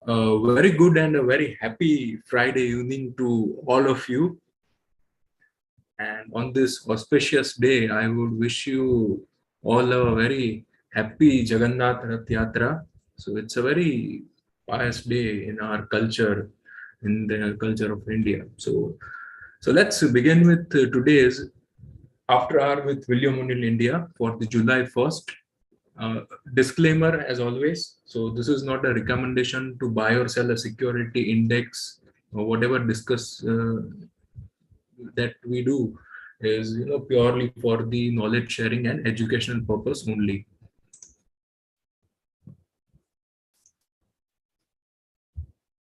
A very good and a very happy Friday evening to all of you. And on this auspicious day, I would wish you all a very happy Jagannath Rath Yatra. So it's a very pious day in our culture, in the culture of India. So let's begin with today's After Hour with William O'Neill India for the July 1st. Disclaimer as always. So this is not a recommendation to buy or sell a security index or whatever discuss that we do is purely for the knowledge sharing and educational purpose only.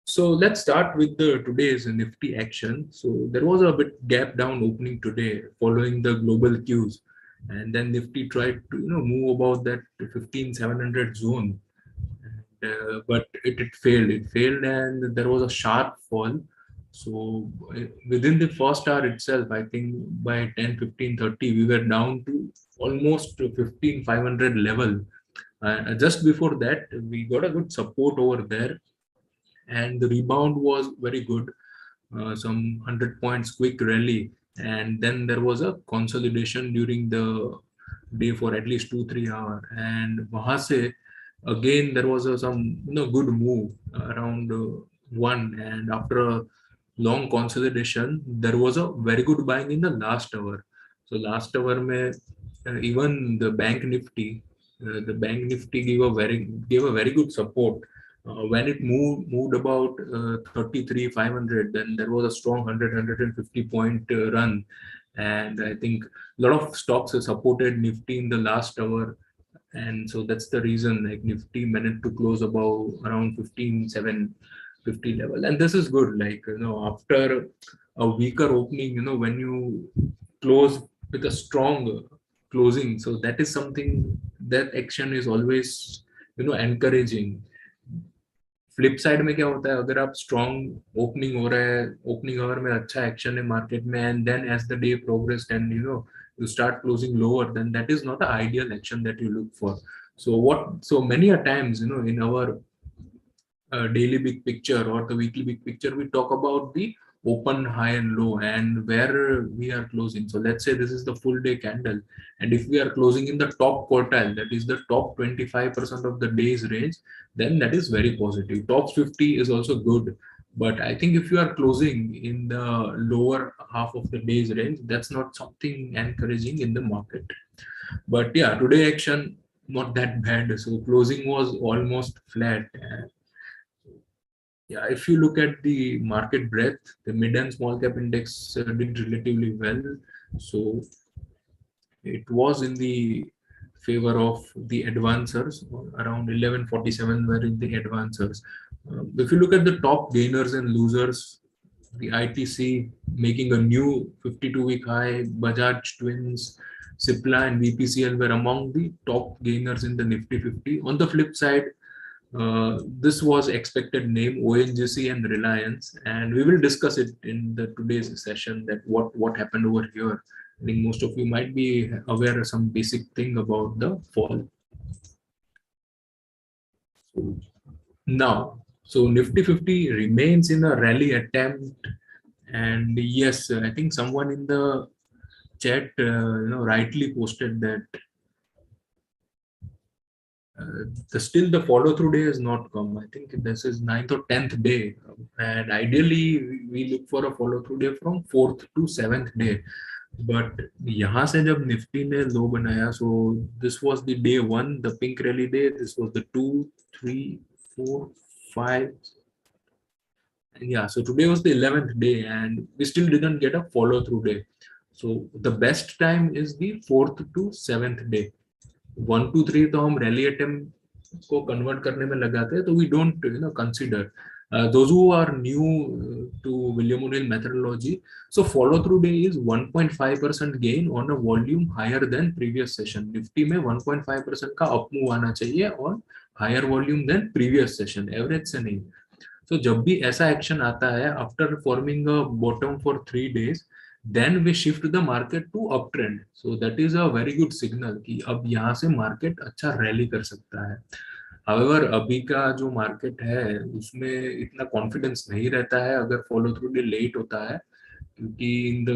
So let's start with the today's Nifty action. So there was a bit gap down opening today following the global cues, and then Nifty tried to move about that 15,700 zone. But it failed. It failed, and there was a sharp fall. So within the first hour itself, I think by 10, 15, 30, we were down to almost to 15,500 level. Just before that, we got a good support over there, and the rebound was very good. Some 100 points quick rally, and then there was a consolidation during the day for at least 2-3 hours, and wahan se again there was some good move around one, and after a long consolidation there was a very good buying in the last hour. So last hour mein, even the bank nifty gave a very good support. When it moved about 33 500, then there was a strong 150 point run, and I think a lot of stocks have supported nifty in the last hour, and so that's the reason like nifty managed to close above around 15,750 level, and this is good. Like after a weaker opening, when you close with a strong closing, so that is something, that action is always encouraging. Flip side में क्या होता है, अगर आप strong opening हो रहा है, opening our में अच्छा एक्शन है मार्केट में, and then as the day progress and you start closing lower, then that is not the ideal action that you look for. So many a times in our daily big picture or the weekly big picture, we talk about the open, high and low, and where we are closing. So let's say this is the full day candle, and if we are closing in the top quartile, that is the top 25% of the day's range, then that is very positive. Top 50 is also good, but I think if you are closing in the lower half of the day's range, that's not something encouraging in the market. But yeah, today action not that bad, so closing was almost flat. Yeah, if you look at the market breadth, the mid and small cap index did relatively well. So it was in the favor of the advancers. Around 1147 were in the advancers. If you look at the top gainers and losers, the ITC making a new 52-week high, Bajaj Twins, Cipla and BPCL were among the top gainers in the Nifty 50. On the flip side, this was expected name ONGC and Reliance, and we will discuss it in the today's session that what happened over here. I think most of you might be aware of some basic thing about the fall. So Nifty 50 remains in a rally attempt, and yes, I think someone in the chat rightly posted that still the follow through day has not come. I think this is 9th or 10th day, and ideally we look for a follow through day from 4th to 7th day. But यहाँ से जब Nifty ने लो बनाया, so this was the day 1, the pink rally day. This was the 2, 3, 4, 5. And yeah, so today was the 11th day, and we still didn't get a follow through day. So the best time is the 4th to 7th day. 1 2 3 तो हम rally attempt को convert करने में लगाते हैं, तो we don't consider those who are new to William O'Neill methodology. So follow through day is 1.5% gain on a volume higher than previous session. Nifty में 1.5% का up move आना चाहिए और higher volume than previous session, average से नहीं. So जब भी ऐसा action आता है after forming a bottom for 3 days, then we shift the market to uptrend. So that is a very good signal कि अब यहाँ से market अच्छा rally कर सकता है. हाउएवर अभी का जो मार्केट है उसमें इतना कॉन्फिडेंस नहीं रहता है अगर फॉलो थ्रू डे लेट होता है, क्योंकि in the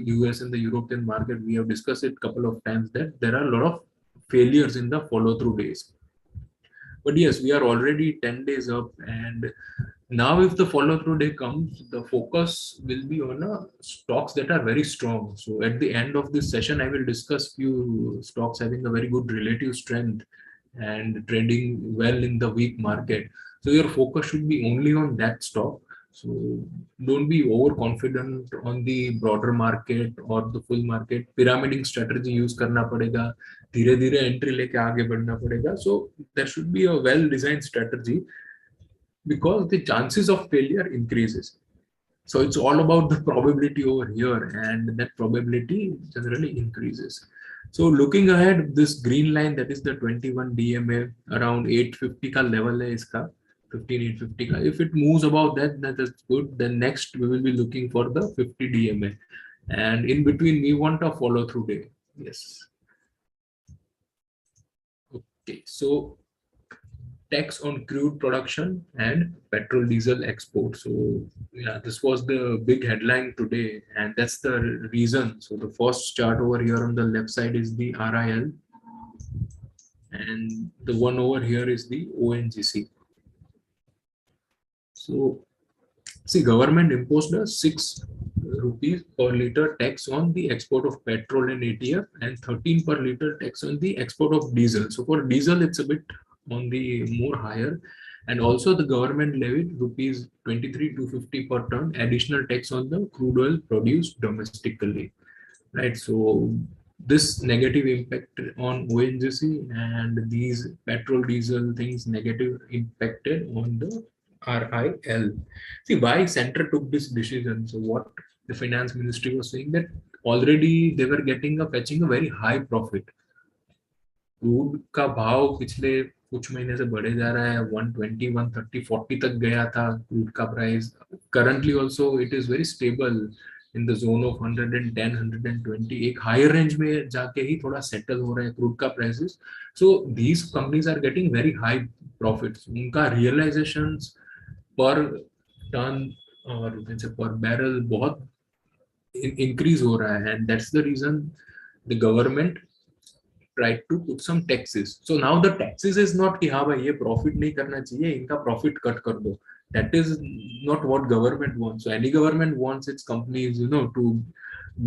US and the European market we have discuss it couple of times that there are lot of failures in the follow through days. But yes, we are already 10 days up, and now if the follow through day comes, the focus will be on stocks that are very strong. So at the end of this session, I will discuss few stocks having a very good relative strength and trading well in the weak market. So your focus should be only on that stock. So don't be overconfident on the broader market or the full market. Pyramiding strategy use करना पड़ेगा, धीरे धीरे entry लेके आगे बढ़ना पड़ेगा. So there should be a well designed strategy because the chances of failure increases. So it's all about the probability over here, and that probability generally increases. So looking ahead, this green line, that is the 21 DMA, around 850 ka level hai iska, 15850 ka. If it moves above that, that is good. Then next we will be looking for the 50 DMA, and in between we want a follow through day. Yes. Okay. So tax on crude production and petrol diesel export. So yeah, this was the big headline today, and that's the reason. So the first chart over here on the left side is the RIL, and the one over here is the ONGC. So see, government imposed a 6 rupees per liter tax on the export of petrol and ATF, and 13 per liter tax on the export of diesel. So for diesel, it's a bit on the more higher, and also the government levied rupees 23,250 per ton additional tax on the crude oil produced domestically. Right. So this negative impact on ONGC and these petrol diesel things negative impacted on the RIL. See why center took this decision. So what the finance ministry was saying that already they were getting a fetching a very high profit. Crude का भाव पिछले कुछ महीने से बढ़े जा रहा है, 120 130 40 तक गया था क्रूड का price. Currently also it is very stable in the zone of 110 120, एक हायर रेंज में जाके ही थोड़ा सेटल हो रहा है क्रूड का prices. So these companies are getting very high profits. उनका रियलाइजेशंस पर टन और पर बैरल बहुत इंक्रीज हो रहा है, and that's the reason the government tried to put some taxes. So now the taxes is not कि हाँ भाई ये profit नहीं करना चाहिए, इनका profit cut कर दो. That is not what government wants. So any government wants its companies, to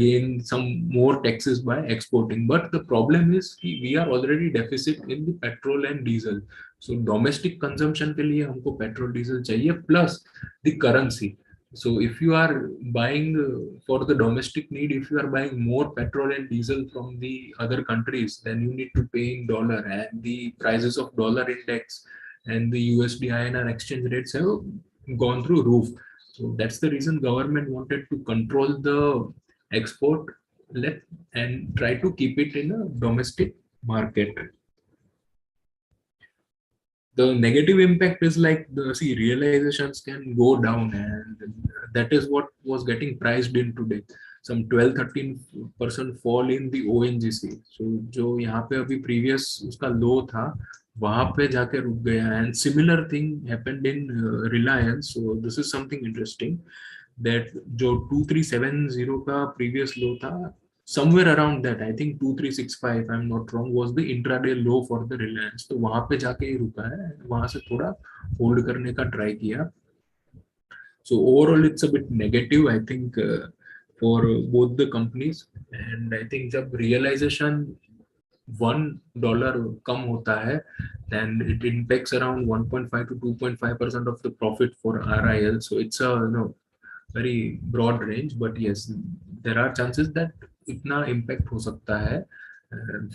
gain some more taxes by exporting. But the problem is we are already deficit in the petrol and diesel. So domestic consumption के लिए हमको petrol diesel चाहिए plus the currency. So if you are buying for the domestic need, if you are buying more petrol and diesel from the other countries, then you need to pay in dollar, and the prices of dollar index and the USD INR exchange rates have gone through roof. So that's the reason government wanted to control the export let and try to keep it in a domestic market. The negative impact is like the realizations can go down, and that is what was getting priced in today. Some 12-13% fall in the ONGC. So जो यहाँ पे अभी previous उसका low था वहाँ पे जाके रुक गया, and similar thing happened in Reliance. So this is something interesting that जो 2370 का previous low था, somewhere around that, I think 2365, I'm not wrong, was the intraday low for the Reliance. तो वहां पे जाके ही रुका है, वहां से थोड़ा होल्ड करने का ट्राई किया. So overall it's a bit negative, I think, for both the companies. And I think जब realization $1 कम होता है, then it impacts around 1.5 to 2.5% of the profit for RIL. So it's a very broad range, but yes, there are chances that इतना impact हो सकता है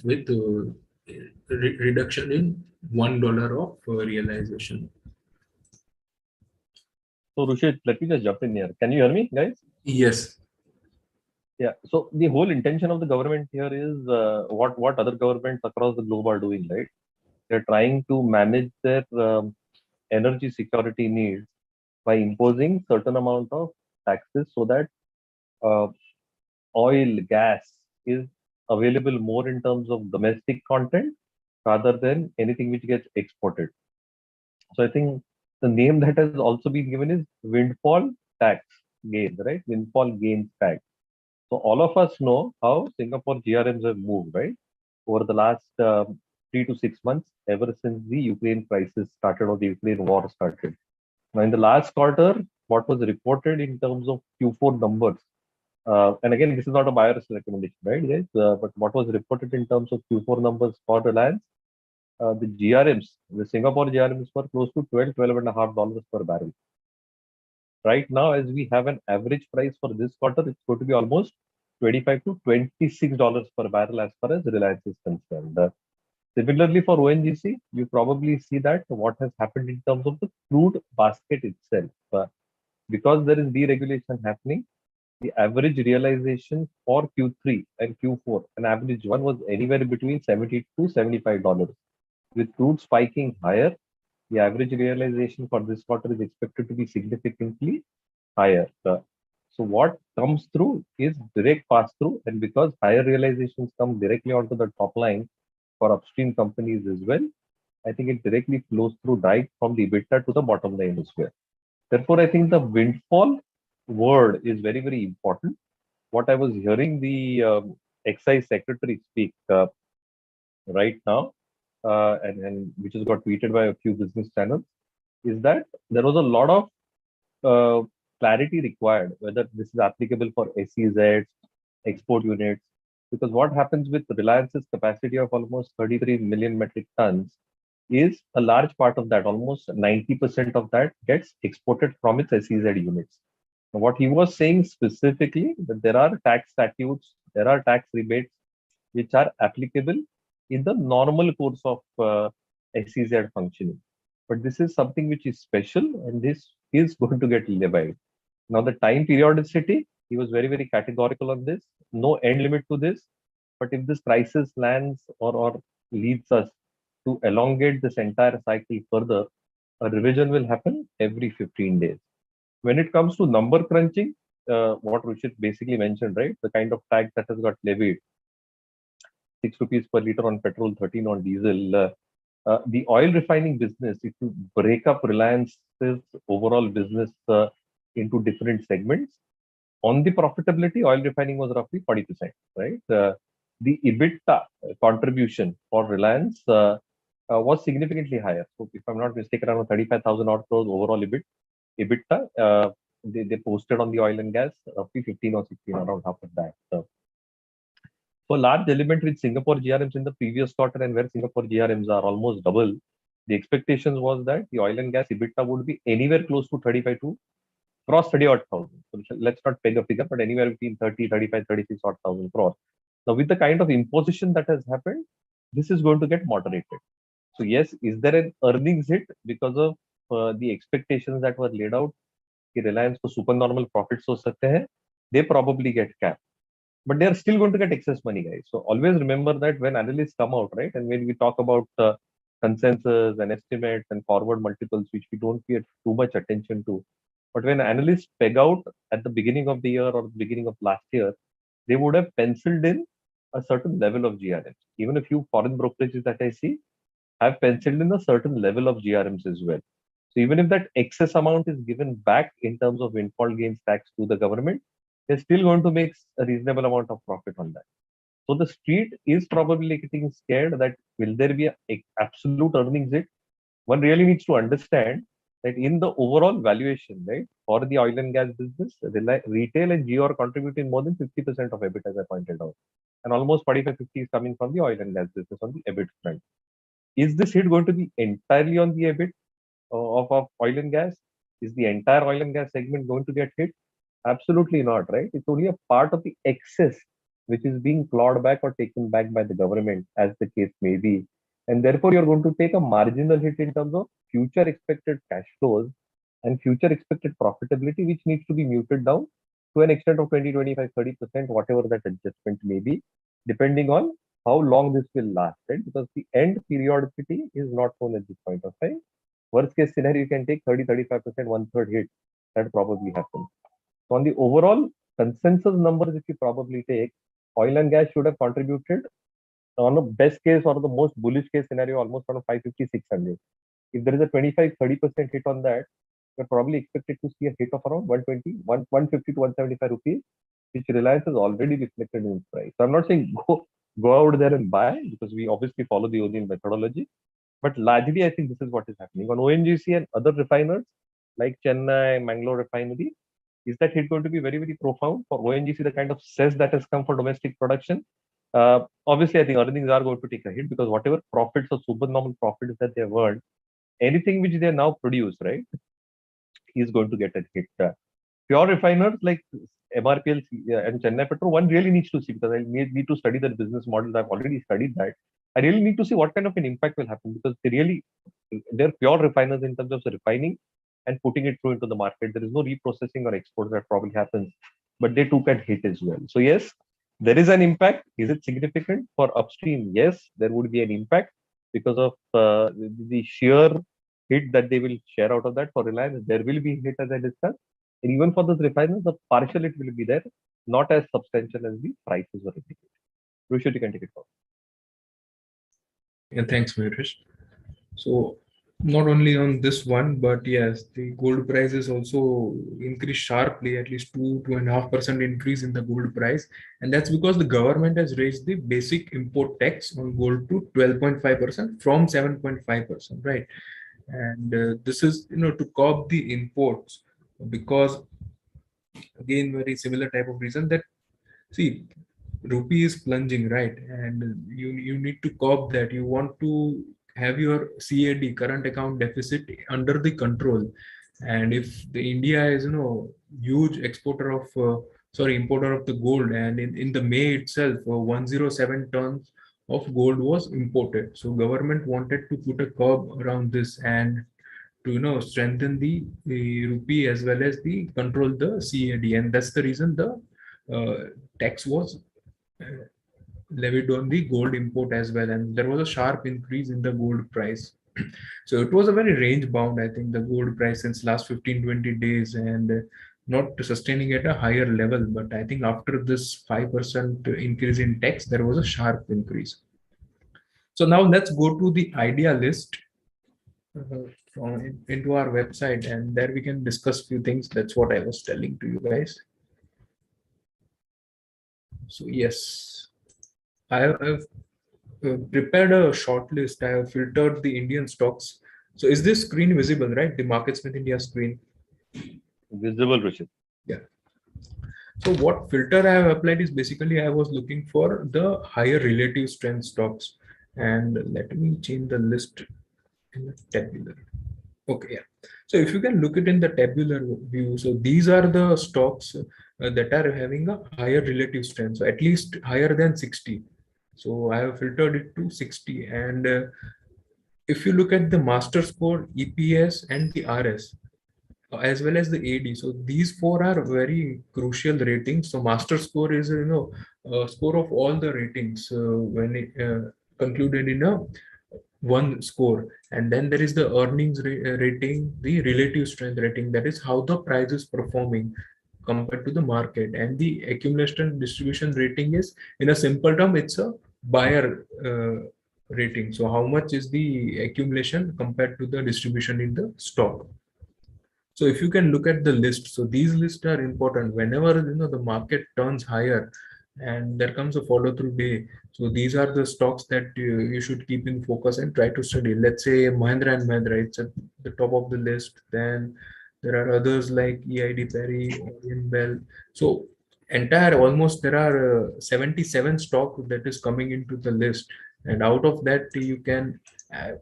with reduction in $1 of realization. So Rushit, let me just jump in here. Can you hear me, guys? Yes. Yeah. So the whole intention of the government here is what other governments across the globe are doing, right? They're trying to manage their energy security needs by imposing certain amount of taxes so that oil, gas is available more in terms of domestic content rather than anything which gets exported. So I think the name that has also been given is windfall tax gain, right? Windfall gains tax. So all of us know how Singapore GRMs have moved, right? Over the last 3 to 6 months, ever since the Ukraine crisis started or the Ukraine war started. Now, in the last quarter, what was reported in terms of Q4 numbers, and again, this is not a buyer's recommendation, right, guys? But what was reported in terms of Q4 numbers for Reliance, the GRMs, the Singapore GRMs were close to 12 and a half dollars per barrel. Right now, as we have an average price for this quarter, it's going to be almost $25 to $26 per barrel as far as Reliance is concerned. Similarly, for ONGC, you probably see that what has happened in terms of the crude basket itself. Because there is deregulation happening, the average realization for Q3 and Q4, an average one was anywhere between $70 to $75. With crude spiking higher, the average realization for this quarter is expected to be significantly higher. So what comes through is direct pass through, and because higher realizations come directly onto the top line for upstream companies as well, I think it directly flows through right from the EBITDA to the bottom line as well. Therefore, I think the windfall word is very, very important. What I was hearing the excise secretary speak right now, and which has got tweeted by a few business channels, is that there was a lot of clarity required, whether this is applicable for SEZs, export units, because what happens with Reliance's capacity of almost 33 million metric tons is a large part of that, almost 90% of that gets exported from its SEZ units. Now, what he was saying specifically that there are tax statutes, there are tax rebates which are applicable in the normal course of SEZ functioning. But this is something which is special, and this is going to get levied. Now, the time periodicity, he was very, very categorical on this. No end limit to this. But if this crisis lands or leads us to elongate this entire cycle further, a revision will happen every 15 days. When it comes to number crunching, what Rushit basically mentioned, right? The kind of tax that has got levied, 6 rupees per liter on petrol, 13 on diesel. The oil refining business, if you break up Reliance's overall business into different segments, on the profitability, oil refining was roughly 40%, right? The EBITDA contribution for Reliance was significantly higher. So, if I'm not mistaken, around 35,000 odd crores overall EBITDA. They posted on the oil and gas roughly 15 or 16, around half of that. So, large element with Singapore GRMs in the previous quarter and where Singapore GRMs are almost double, the expectations was that the oil and gas EBITDA would be anywhere close to 35 to cross 30 odd thousand. So let's not peg a figure, but anywhere between 30, 35, 36 odd thousand crores. Now, with the kind of imposition that has happened, this is going to get moderated. So, yes, is there an earnings hit because of the expectations that were laid out? Reliance को supernormal profits हो सकते हैं, they probably get capped. But they are still going to get excess money, guys. So always remember that when analysts come out, right, and when we talk about consensus and estimates and forward multiples, which we don't pay too much attention to, but when analysts peg out at the beginning of the year or the beginning of last year, they would have penciled in a certain level of GRMs. Even a few foreign brokerages that I see have penciled in a certain level of GRMs as well. So even if that excess amount is given back in terms of windfall gains tax to the government, they're still going to make a reasonable amount of profit on that. So the street is probably getting scared that will there be an absolute earnings hit? One really needs to understand that in the overall valuation, right, for the oil and gas business, retail and geo are contributing more than 50% of EBIT, as I pointed out. And almost 45-50 is coming from the oil and gas business on the EBIT front. Is this hit going to be entirely on the EBIT of oil and gas? Is the entire oil and gas segment going to get hit? Absolutely not, right? It's only a part of the excess which is being clawed back or taken back by the government, as the case may be. And therefore, you're going to take a marginal hit in terms of future expected cash flows and future expected profitability, which needs to be muted down to an extent of 20, 25, 30%, whatever that adjustment may be, depending on how long this will last, right? Because the end periodicity is not known at this point of time. Worst case scenario, you can take 30, 35%, one third hit. That probably happens. So on the overall consensus numbers, if you probably take, oil and gas should have contributed on the best case or the most bullish case scenario almost around 550, 600. If there is a 25-30% hit on that, you're probably expected to see a hit of around 120, 150 to 175 rupees, which Reliance has already reflected in its price. So I'm not saying go out there and buy, because we obviously follow the ONGC methodology. But largely, I think this is what is happening. On ONGC and other refiners like Chennai, Mangalore refinery, is that hit going to be very, very profound? For ONGC, the kind of cess that has come for domestic production, obviously, I think earnings are going to take a hit, because whatever profits or supernormal profits that they have earned, anything which they now produce, right, is going to get a hit. Pure refiners like MRPL and Chennai Petro, one really needs to see, because I need to study their business models. I've already studied that. I really need to see what kind of an impact will happen, because they're pure refiners in terms of refining and putting it through into the market. There is no reprocessing or export that probably happens, but they too can hit as well. So yes, there is an impact. Is it significant for upstream? Yes, there would be an impact because of the sheer hit that they will share out of that. For Reliance, there will be hit, as I discussed. And even for those refiners, the partial hit will be there, not as substantial as the prices were indicated. Rushit, you can take it forward. Yeah, thanks, Mahindra. So not only on this one, but yes, the gold prices also increased sharply, at least 2.5% increase in the gold price. And that's because the government has raised the basic import tax on gold to 12.5% from 7.5%, right? And this is, to curb the imports, because again, very similar type of reason that, see, rupee is plunging, right? And you need to curb that. You want to have your CAD, current account deficit, under the control. And if the India is, huge exporter of importer of the gold, and in the May itself 107 tons of gold was imported. So government wanted to put a curb around this, and to strengthen the rupee, as well as the control the CAD. And that's the reason the tax was levied on the gold import as well, and there was a sharp increase in the gold price. So it was a very range bound, I think, the gold price since last 15-20 days, and not sustaining at a higher level. But I think after this 5% increase in tax, there was a sharp increase. So now let's go to the idea list into our website, and there we can discuss few things. That's what I was telling to you guys. So yes, I've prepared a short list. I have filtered the Indian stocks. So is this screen visible, right? The MarketSmith India screen. Visible, Rushit. Yeah. So what filter I have applied is basically I was looking for the higher relative strength stocks. And let me change the list in the tabular. Okay, yeah. So if you can look it in the tabular view, so these are the stocks that are having a higher relative strength, so at least higher than 60. So I have filtered it to 60. And if you look at the master score, EPS, and the RS, as well as the AD, so these four are very crucial ratings. So master score is, score of all the ratings when it concluded in a one score. And then there is the earnings rating, the relative strength rating, that is how the price is performing compared to the market. And the accumulation distribution rating is, in a simple term, it's a buyer rating. So how much is the accumulation compared to the distribution in the stock. So if you can look at the list, so these lists are important whenever the market turns higher and there comes a follow through day. So these are the stocks that you should keep in focus and try to study. Let's say Mahindra and Mahindra, it's at the top of the list. Then there are others like EID Perry, Orient Bell. So entire, almost there are 77 stock that is coming into the list. And out of that, you can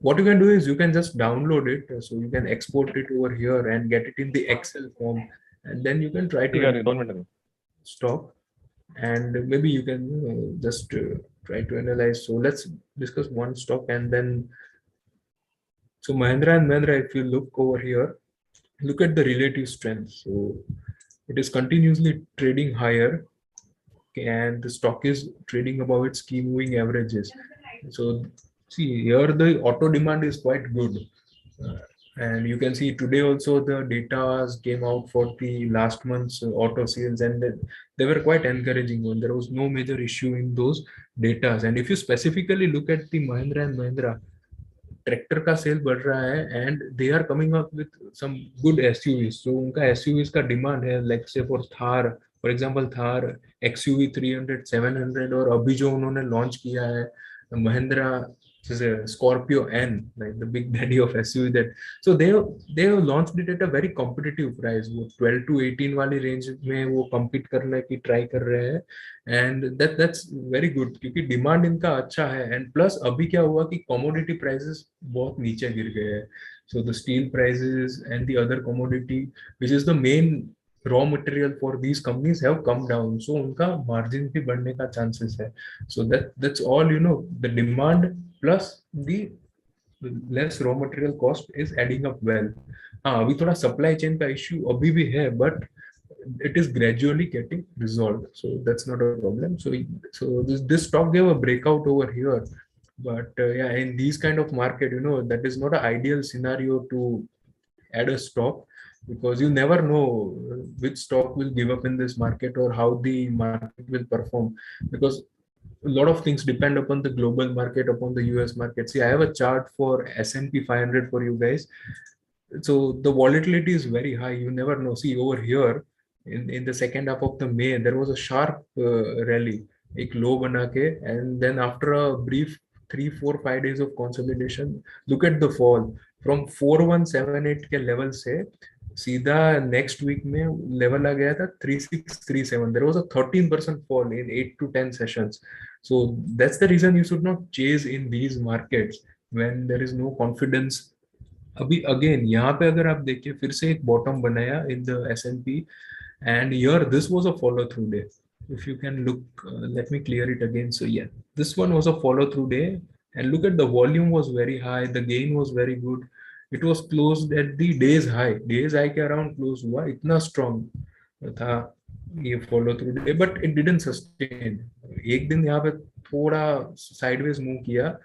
what you can do is you can just download it, so you can export it over here and get it in the Excel form, and then you can try to stock, and maybe you can just try to analyze. So let's discuss one stock, and then so Mahindra and Mahindra, if you look over here, look at the relative strength. So it is continuously trading higher, and the stock is trading above its key moving averages. So see here, the auto demand is quite good. And you can see today also the data came out for the last month's auto sales, and they were quite encouraging one. There was no major issue in those data. And if you specifically look at the Mahindra and Mahindra, tractor का sale बढ़ रहा है and they are coming up with some good SUVs. तो उनका SUVs का demand है, like से for example Thar XUV 300 700, और अभी जो उन्होंने लॉन्च किया है Mahindra Scorpio N, like the big daddy of SUV. That so they have launched it at a very competitive price. वो 12 to 18 वाली रेंज में वो compete करने की ट्राई कर रहे हैं, and that's very good क्योंकि डिमांड इनका अच्छा है. एंड प्लस अभी क्या हुआ कि commodity prices बहुत नीचे गिर गए हैं. So the steel prices and the other commodity, which is the main raw material for these companies, have come down. So उनका margin भी बढ़ने का chances है. So that's all, the demand plus the less raw material cost is adding up well. हाँ, अभी थोड़ा supply chain का issue अभी भी है, but it is gradually getting resolved. So that's not a problem. So this stock gave a breakout over here. But yeah, in these kind of market, that is not an ideal scenario to add a stock, because you never know which stock will give up in this market or how the market will perform, because a lot of things depend upon the global market, upon the US market. See, I have a chart for S&P 500 for you guys. So the volatility is very high. You never know. See, over here in the second half of the May, there was a sharp rally, एक low बना के, and then after a brief 3 4 5 days of consolidation, look at the fall from 4178 के level से सीधा next week में level आ गया था 3637. There was a 13% fall in 8 to 10 sessions. So that's the reason you should not chase in these markets when there is no confidence. अभी again यहाँ पे अगर आप देखिए फिर से एक बॉटम बनाया in the S&P, and here this was a follow through day. If you can look, let me clear it again. So yeah, this one was a follow through day, and look at the volume was very high, the gain was very good. It was closed at the days high के around close हुआ, इतना strong था ये follow through day, but it didn't sustain. एक दिन यहाँ पे थोड़ा sideways move किया,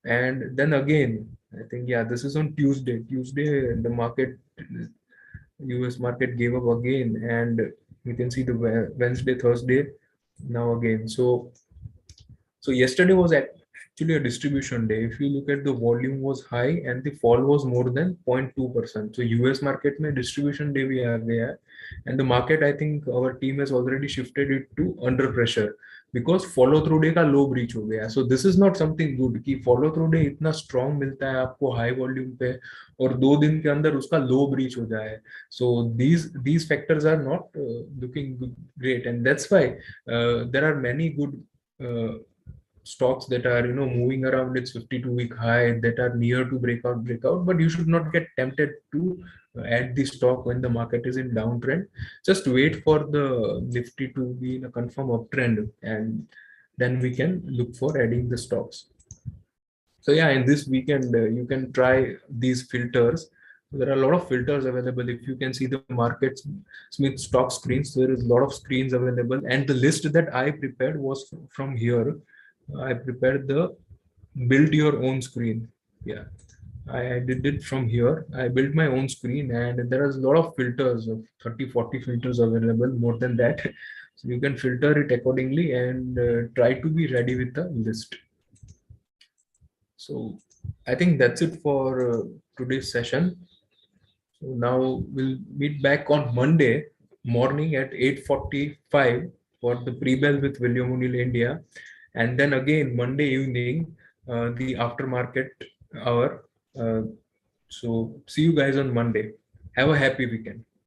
and then again I think, yeah, this is on Tuesday the market, US market gave up again, and we can see the Wednesday, Thursday, now again. So yesterday was actually a distribution day. If you look at, the volume was high and the fall was more than 0.2%. So US market में distribution day भी आ गया है, and the market, I think our team has already shifted it to under pressure because follow through day का low breach हो गया. So this is not something good कि follow through day इतना strong मिलता है आपको high volume पे और 2 दिन के अंदर उसका low breach हो जाए. So these factors are not looking great, and that's why there are many good stocks that are moving around its 52-week high, that are near to breakout, but you should not get tempted to add the stock when the market is in downtrend. Just wait for the Nifty to be in a confirm uptrend, and then we can look for adding the stocks. So yeah, in this weekend you can try these filters. There are a lot of filters available. If you can see the MarketSmith stock screens, there is a lot of screens available, and the list that I prepared was from here. I prepared the build your own screen. Yeah, I did it from here. I built my own screen, and there is a lot of filters, of 30 40 filters available, more than that. So you can filter it accordingly and try to be ready with the list. So I think that's it for today's session. So now we'll meet back on Monday morning at 8:45 for the pre-bell with William O'Neill India, and then again Monday evening the aftermarket hour. So see you guys on Monday. Have a happy weekend.